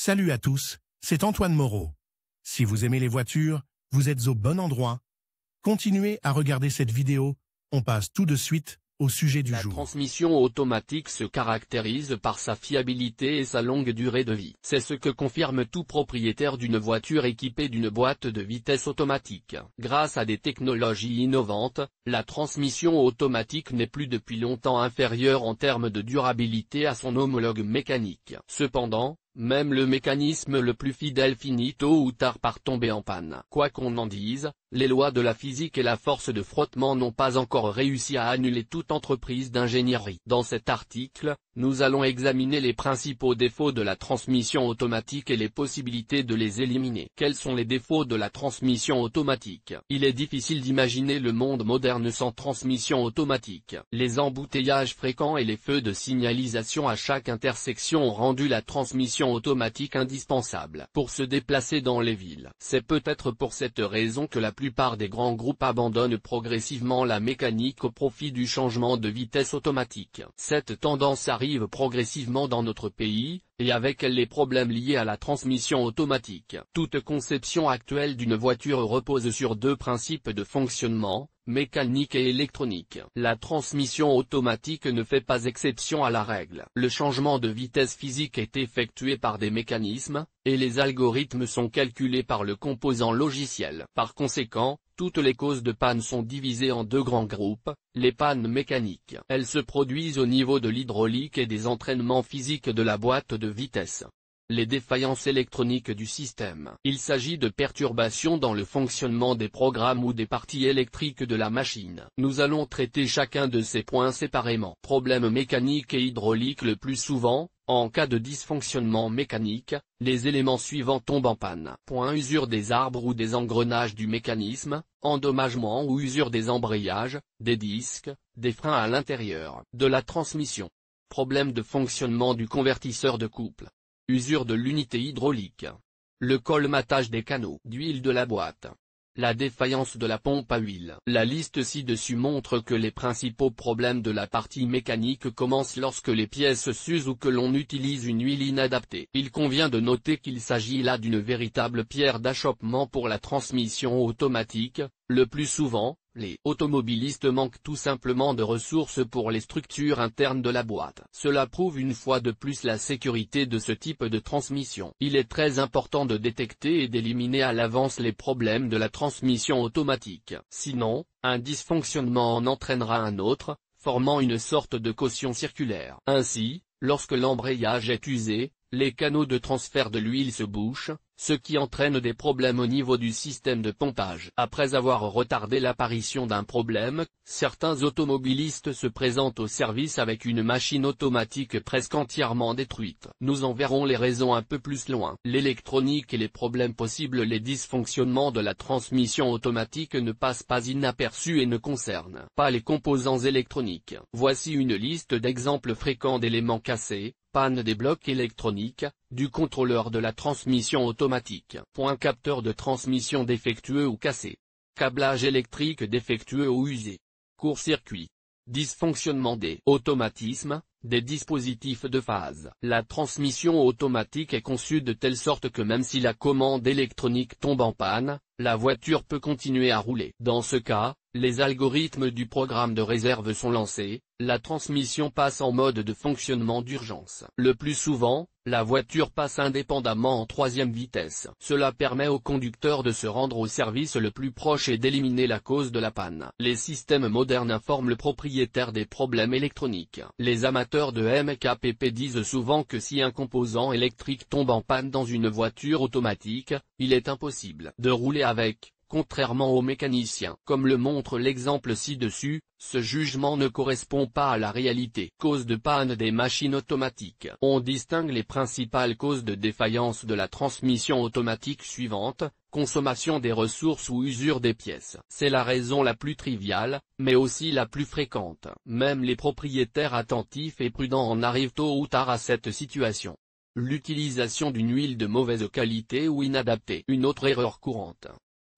Salut à tous, c'est Antoine Moreau. Si vous aimez les voitures, vous êtes au bon endroit. Continuez à regarder cette vidéo, on passe tout de suite au sujet du jour. La transmission automatique se caractérise par sa fiabilité et sa longue durée de vie. C'est ce que confirme tout propriétaire d'une voiture équipée d'une boîte de vitesse automatique. Grâce à des technologies innovantes, la transmission automatique n'est plus depuis longtemps inférieure en termes de durabilité à son homologue mécanique. Cependant, même le mécanisme le plus fidèle finit tôt ou tard par tomber en panne. Quoi qu'on en dise, les lois de la physique et la force de frottement n'ont pas encore réussi à annuler toute entreprise d'ingénierie. Dans cet article, nous allons examiner les principaux défauts de la transmission automatique et les possibilités de les éliminer. Quels sont les défauts de la transmission automatique? Il est difficile d'imaginer le monde moderne sans transmission automatique. Les embouteillages fréquents et les feux de signalisation à chaque intersection ont rendu la transmission automatique indispensable pour se déplacer dans les villes. C'est peut-être pour cette raison que la plupart des grands groupes abandonnent progressivement la mécanique au profit du changement de vitesse automatique. Cette tendance arrive progressivement dans notre pays, et avec elle les problèmes liés à la transmission automatique. Toute conception actuelle d'une voiture repose sur deux principes de fonctionnement, mécanique et électronique. La transmission automatique ne fait pas exception à la règle. Le changement de vitesse physique est effectué par des mécanismes, et les algorithmes sont calculés par le composant logiciel. Par conséquent, toutes les causes de panne sont divisées en deux grands groupes, les pannes mécaniques. Elles se produisent au niveau de l'hydraulique et des entraînements physiques de la boîte de vitesse. Les défaillances électroniques du système. Il s'agit de perturbations dans le fonctionnement des programmes ou des parties électriques de la machine. Nous allons traiter chacun de ces points séparément. Problèmes mécaniques et hydrauliques. Le plus souvent, en cas de dysfonctionnement mécanique, les éléments suivants tombent en panne. Usure des arbres ou des engrenages du mécanisme, endommagement ou usure des embrayages, des disques, des freins à l'intérieur de la transmission. Problème de fonctionnement du convertisseur de couple. Usure de l'unité hydraulique. Le colmatage des canaux d'huile de la boîte. La défaillance de la pompe à huile. La liste ci-dessus montre que les principaux problèmes de la partie mécanique commencent lorsque les pièces s'usent ou que l'on utilise une huile inadaptée. Il convient de noter qu'il s'agit là d'une véritable pierre d'achoppement pour la transmission automatique. Le plus souvent, les automobilistes manquent tout simplement de ressources pour les structures internes de la boîte. Cela prouve une fois de plus la sécurité de ce type de transmission. Il est très important de détecter et d'éliminer à l'avance les problèmes de la transmission automatique. Sinon, un dysfonctionnement en entraînera un autre, formant une sorte de caution circulaire. Ainsi, lorsque l'embrayage est usé, les canaux de transfert de l'huile se bouchent, ce qui entraîne des problèmes au niveau du système de pompage. Après avoir retardé l'apparition d'un problème, certains automobilistes se présentent au service avec une machine automatique presque entièrement détruite. Nous en verrons les raisons un peu plus loin. L'électronique et les problèmes possibles. Les dysfonctionnements de la transmission automatique ne passent pas inaperçus et ne concernent pas les composants électroniques. Voici une liste d'exemples fréquents d'éléments cassés. Panne des blocs électroniques, du contrôleur de la transmission automatique. Capteur de transmission défectueux ou cassé. Câblage électrique défectueux ou usé. Court-circuit. Dysfonctionnement des automatismes, des dispositifs de phase. La transmission automatique est conçue de telle sorte que même si la commande électronique tombe en panne, la voiture peut continuer à rouler. Dans ce cas, les algorithmes du programme de réserve sont lancés, la transmission passe en mode de fonctionnement d'urgence. Le plus souvent, la voiture passe indépendamment en troisième vitesse. Cela permet au conducteur de se rendre au service le plus proche et d'éliminer la cause de la panne. Les systèmes modernes informent le propriétaire des problèmes électroniques. Les amateurs de MKPP disent souvent que si un composant électrique tombe en panne dans une voiture automatique, il est impossible de rouler avec. Contrairement aux mécaniciens. Comme le montre l'exemple ci-dessus, ce jugement ne correspond pas à la réalité. Cause de panne des machines automatiques. On distingue les principales causes de défaillance de la transmission automatique suivantes: consommation des ressources ou usure des pièces. C'est la raison la plus triviale, mais aussi la plus fréquente. Même les propriétaires attentifs et prudents en arrivent tôt ou tard à cette situation. L'utilisation d'une huile de mauvaise qualité ou inadaptée. Une autre erreur courante.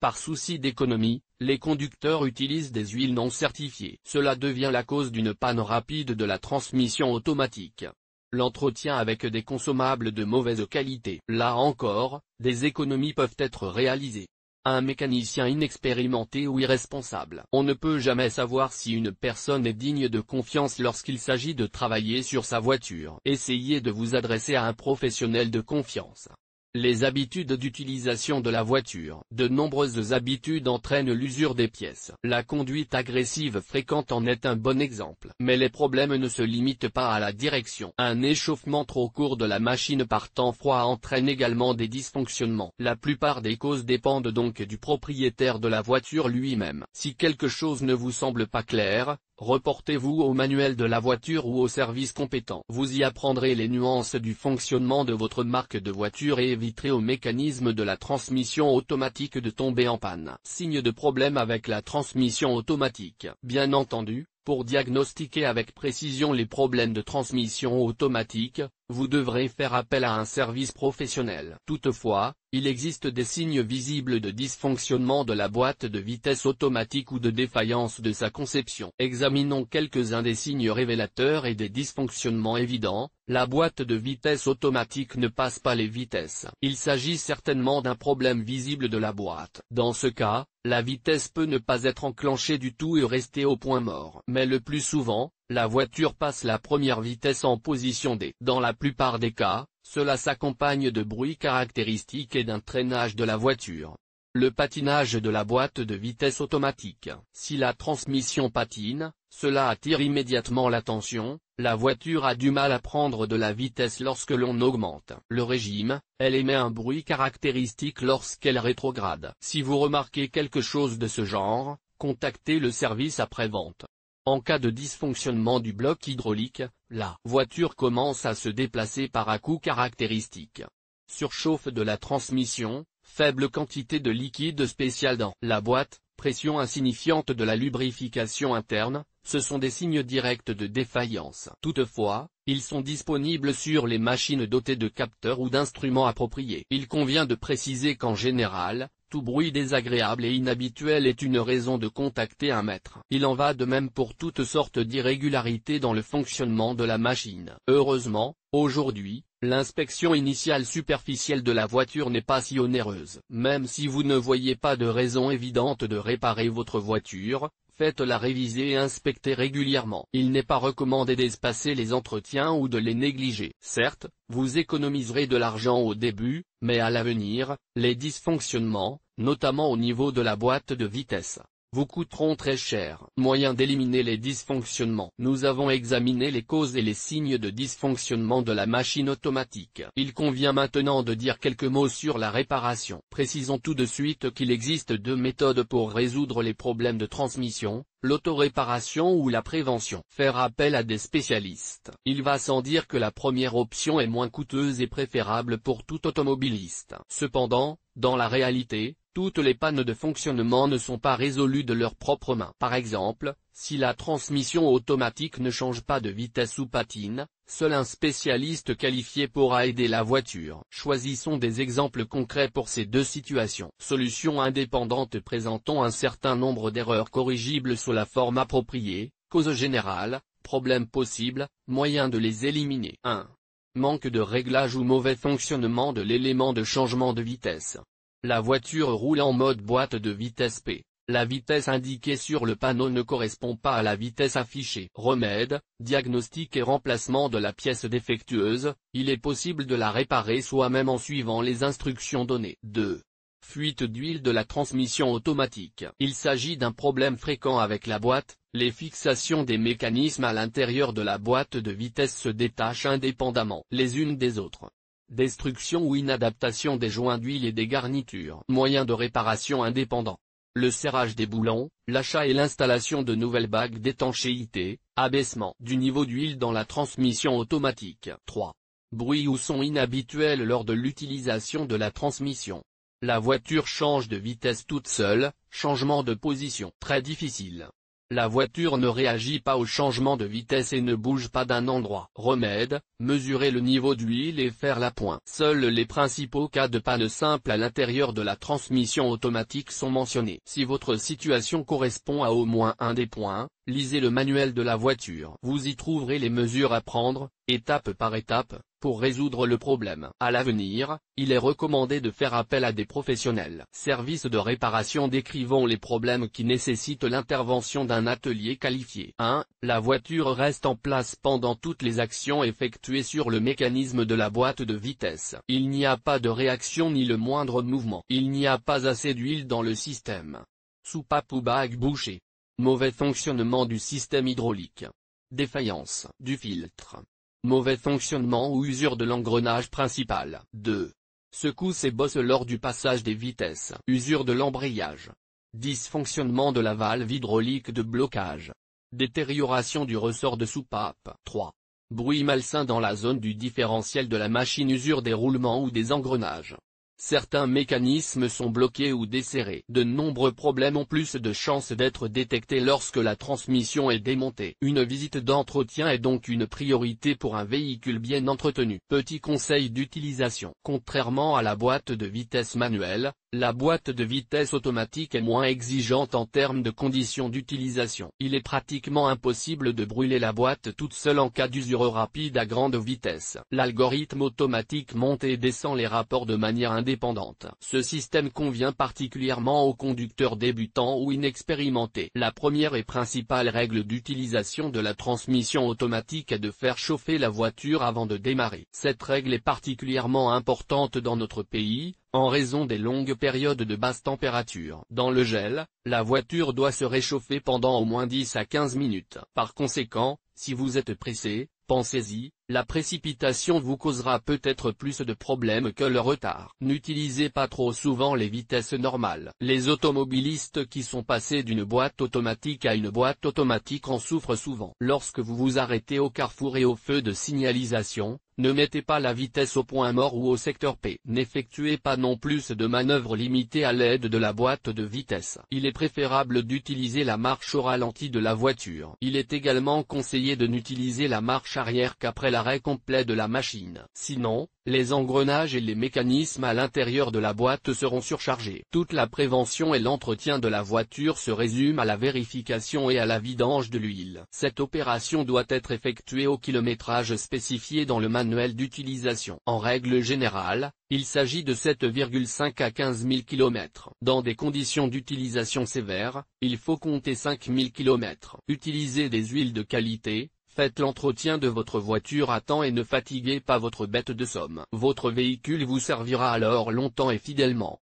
Par souci d'économie, les conducteurs utilisent des huiles non certifiées. Cela devient la cause d'une panne rapide de la transmission automatique. L'entretien avec des consommables de mauvaise qualité. Là encore, des économies peuvent être réalisées. Un mécanicien inexpérimenté ou irresponsable. On ne peut jamais savoir si une personne est digne de confiance lorsqu'il s'agit de travailler sur sa voiture. Essayez de vous adresser à un professionnel de confiance. Les habitudes d'utilisation de la voiture. De nombreuses habitudes entraînent l'usure des pièces. La conduite agressive fréquente en est un bon exemple. Mais les problèmes ne se limitent pas à la direction. Un échauffement trop court de la machine par temps froid entraîne également des dysfonctionnements. La plupart des causes dépendent donc du propriétaire de la voiture lui-même. Si quelque chose ne vous semble pas clair, reportez-vous au manuel de la voiture ou au service compétent. Vous y apprendrez les nuances du fonctionnement de votre marque de voiture et éviterez au mécanisme de la transmission automatique de tomber en panne. Signe de problème avec la transmission automatique. Bien entendu, pour diagnostiquer avec précision les problèmes de transmission automatique, vous devrez faire appel à un service professionnel. Toutefois, il existe des signes visibles de dysfonctionnement de la boîte de vitesse automatique ou de défaillance de sa conception. Examinons quelques-uns des signes révélateurs et des dysfonctionnements évidents. La boîte de vitesse automatique ne passe pas les vitesses. Il s'agit certainement d'un problème visible de la boîte. Dans ce cas, la vitesse peut ne pas être enclenchée du tout et rester au point mort. Mais le plus souvent, la voiture passe la première vitesse en position D. Dans la plupart des cas, cela s'accompagne de bruits caractéristiques et d'un traînage de la voiture. Le patinage de la boîte de vitesse automatique. Si la transmission patine, cela attire immédiatement l'attention. La voiture a du mal à prendre de la vitesse lorsque l'on augmente le régime, elle émet un bruit caractéristique lorsqu'elle rétrograde. Si vous remarquez quelque chose de ce genre, contactez le service après-vente. En cas de dysfonctionnement du bloc hydraulique, la voiture commence à se déplacer par à-coups caractéristiques. Surchauffe de la transmission, faible quantité de liquide spécial dans la boîte, pression insignifiante de la lubrification interne, ce sont des signes directs de défaillance. Toutefois, ils sont disponibles sur les machines dotées de capteurs ou d'instruments appropriés. Il convient de préciser qu'en général, tout bruit désagréable et inhabituel est une raison de contacter un maître. Il en va de même pour toutes sortes d'irrégularités dans le fonctionnement de la machine. Heureusement, aujourd'hui, l'inspection initiale superficielle de la voiture n'est pas si onéreuse. Même si vous ne voyez pas de raison évidente de réparer votre voiture, faites-la réviser et inspecter régulièrement. Il n'est pas recommandé d'espacer les entretiens ou de les négliger. Certes, vous économiserez de l'argent au début, mais à l'avenir, les dysfonctionnements, notamment au niveau de la boîte de vitesse, vous coûteront très cher. Moyen d'éliminer les dysfonctionnements. Nous avons examiné les causes et les signes de dysfonctionnement de la machine automatique. Il convient maintenant de dire quelques mots sur la réparation. Précisons tout de suite qu'il existe deux méthodes pour résoudre les problèmes de transmission, l'autoréparation ou la prévention. Faire appel à des spécialistes. Il va sans dire que la première option est moins coûteuse et préférable pour tout automobiliste. Cependant, dans la réalité, toutes les pannes de fonctionnement ne sont pas résolues de leurs propres mains. Par exemple, si la transmission automatique ne change pas de vitesse ou patine, seul un spécialiste qualifié pourra aider la voiture. Choisissons des exemples concrets pour ces deux situations. Solution indépendante. Présentons un certain nombre d'erreurs corrigibles sous la forme appropriée. Cause générale, problème possible, moyen de les éliminer. 1. Manque de réglage ou mauvais fonctionnement de l'élément de changement de vitesse. La voiture roule en mode boîte de vitesse P. La vitesse indiquée sur le panneau ne correspond pas à la vitesse affichée. Remède, diagnostic et remplacement de la pièce défectueuse. Il est possible de la réparer soi-même en suivant les instructions données. 2. Fuite d'huile de la transmission automatique. Il s'agit d'un problème fréquent avec la boîte. Les fixations des mécanismes à l'intérieur de la boîte de vitesse se détachent indépendamment les unes des autres. Destruction ou inadaptation des joints d'huile et des garnitures. Moyen de réparation indépendant. Le serrage des boulons, l'achat et l'installation de nouvelles bagues d'étanchéité, abaissement du niveau d'huile dans la transmission automatique. 3. Bruit ou son inhabituel lors de l'utilisation de la transmission. La voiture change de vitesse toute seule, changement de position très difficile. La voiture ne réagit pas au changement de vitesse et ne bouge pas d'un endroit. Remède, mesurer le niveau d'huile et faire la pointe. Seuls les principaux cas de panne simple à l'intérieur de la transmission automatique sont mentionnés. Si votre situation correspond à au moins un des points, lisez le manuel de la voiture. Vous y trouverez les mesures à prendre, étape par étape, pour résoudre le problème. À l'avenir, il est recommandé de faire appel à des professionnels. Service de réparation. Décrivons les problèmes qui nécessitent l'intervention d'un atelier qualifié. 1. La voiture reste en place pendant toutes les actions effectuées sur le mécanisme de la boîte de vitesse. Il n'y a pas de réaction ni le moindre mouvement. Il n'y a pas assez d'huile dans le système. Soupape ou bague bouchée. Mauvais fonctionnement du système hydraulique. Défaillance du filtre. Mauvais fonctionnement ou usure de l'engrenage principal. 2. Secousses et bosses lors du passage des vitesses. Usure de l'embrayage. Dysfonctionnement de la valve hydraulique de blocage. Détérioration du ressort de soupape. 3. Bruit malsain dans la zone du différentiel de la machine. Usure des roulements ou des engrenages. Certains mécanismes sont bloqués ou desserrés. De nombreux problèmes ont plus de chances d'être détectés lorsque la transmission est démontée. Une visite d'entretien est donc une priorité pour un véhicule bien entretenu. Petit conseil d'utilisation. Contrairement à la boîte de vitesse manuelle, la boîte de vitesse automatique est moins exigeante en termes de conditions d'utilisation. Il est pratiquement impossible de brûler la boîte toute seule en cas d'usure rapide à grande vitesse. L'algorithme automatique monte et descend les rapports de manière indépendante. Ce système convient particulièrement aux conducteurs débutants ou inexpérimentés. La première et principale règle d'utilisation de la transmission automatique est de faire chauffer la voiture avant de démarrer. Cette règle est particulièrement importante dans notre pays, en raison des longues périodes de basse température. Dans le gel, la voiture doit se réchauffer pendant au moins 10 à 15 minutes. Par conséquent, si vous êtes pressé, pensez-y, la précipitation vous causera peut-être plus de problèmes que le retard. N'utilisez pas trop souvent les vitesses normales. Les automobilistes qui sont passés d'une boîte automatique à une boîte automatique en souffrent souvent. Lorsque vous vous arrêtez au carrefour et au feu de signalisation, ne mettez pas la vitesse au point mort ou au secteur P. N'effectuez pas non plus de manœuvres limitées à l'aide de la boîte de vitesse. Il est préférable d'utiliser la marche au ralenti de la voiture. Il est également conseillé de n'utiliser la marche arrière qu'après l'arrêt complet de la machine. Sinon, les engrenages et les mécanismes à l'intérieur de la boîte seront surchargés. Toute la prévention et l'entretien de la voiture se résument à la vérification et à la vidange de l'huile. Cette opération doit être effectuée au kilométrage spécifié dans le manuel d'utilisation. En règle générale, il s'agit de 7,5 à 15 000 km. Dans des conditions d'utilisation sévères, il faut compter 5 000 km. Utilisez des huiles de qualité. Faites l'entretien de votre voiture à temps et ne fatiguez pas votre bête de somme. Votre véhicule vous servira alors longtemps et fidèlement.